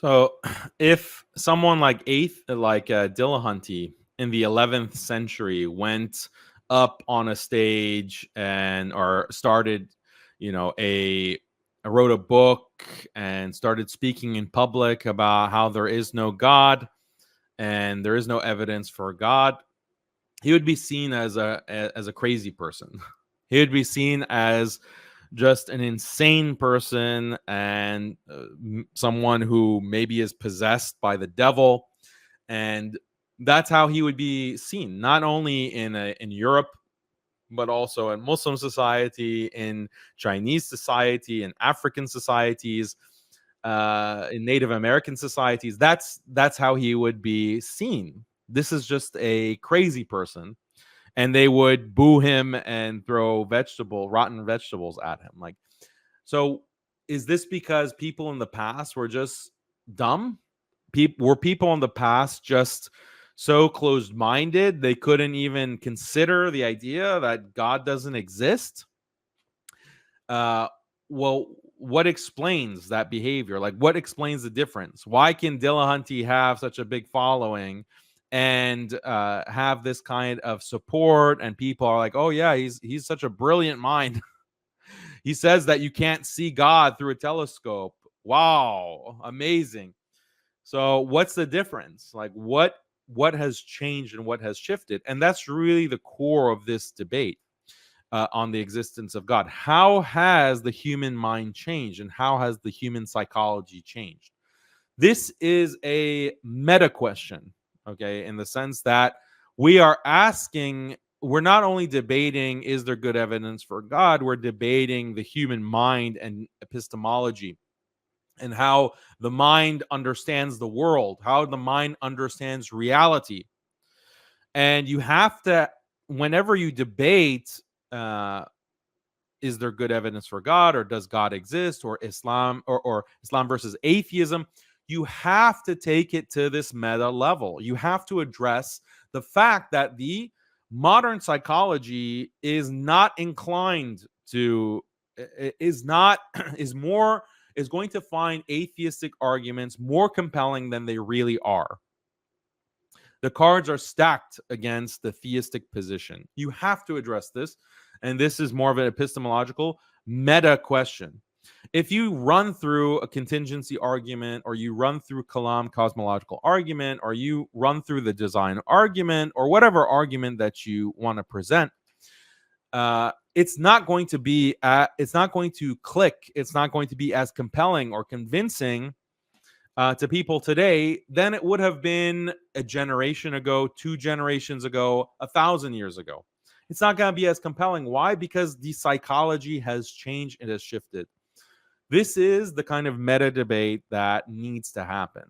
So, if someone like Dillahunty in the 11th century went up on a stage and or started, you know, a wrote a book and started speaking in public about how there is no God and there is no evidence for God, he would be seen as a crazy person. He would be seen as just an insane person and someone who maybe is possessed by the devil, and that's how he would be seen, not only in Europe, but also in Muslim society, in Chinese society, in African societies, in Native American societies. That's how he would be seen. This is just a crazy person, and they would boo him and throw rotten vegetables at him. Like, so is this because people in the past were just dumb? Were people in the past just so closed-minded they couldn't even consider the idea that God doesn't exist? Uh, well, what explains that behavior? Like, what explains the difference? Why can Dillahunty have such a big following and have this kind of support, and people are like, oh yeah, he's such a brilliant mind. He says that you can't see God through a telescope. Wow, amazing. So what's the difference? Like, what has changed and what has shifted? And that's really the core of this debate on the existence of God. How has the human mind changed, and how has the human psychology changed? This is a meta question, okay, in the sense that we're not only debating is there good evidence for God, we're debating the human mind and epistemology, and how the mind understands the world, how the mind understands reality. And you have to, whenever you debate, uh, is there good evidence for God, or does God exist, or Islam, or Islam versus atheism, you have to take it to this meta level. You have to address the fact that the modern psychology is not inclined to is not is going to find atheistic arguments more compelling than they really are. The cards are stacked against the theistic position. You have to address this. And this is more of an epistemological meta question. If you run through a contingency argument, or you run through Kalam cosmological argument, or you run through the design argument, or whatever argument that you want to present, it's not going to be it's not going to click. It's not going to be as compelling or convincing to people today than it would have been a generation ago, 2 generations ago, 1,000 years ago. It's not going to be as compelling. Why? Because the psychology has changed. It has shifted. This is the kind of meta debate that needs to happen.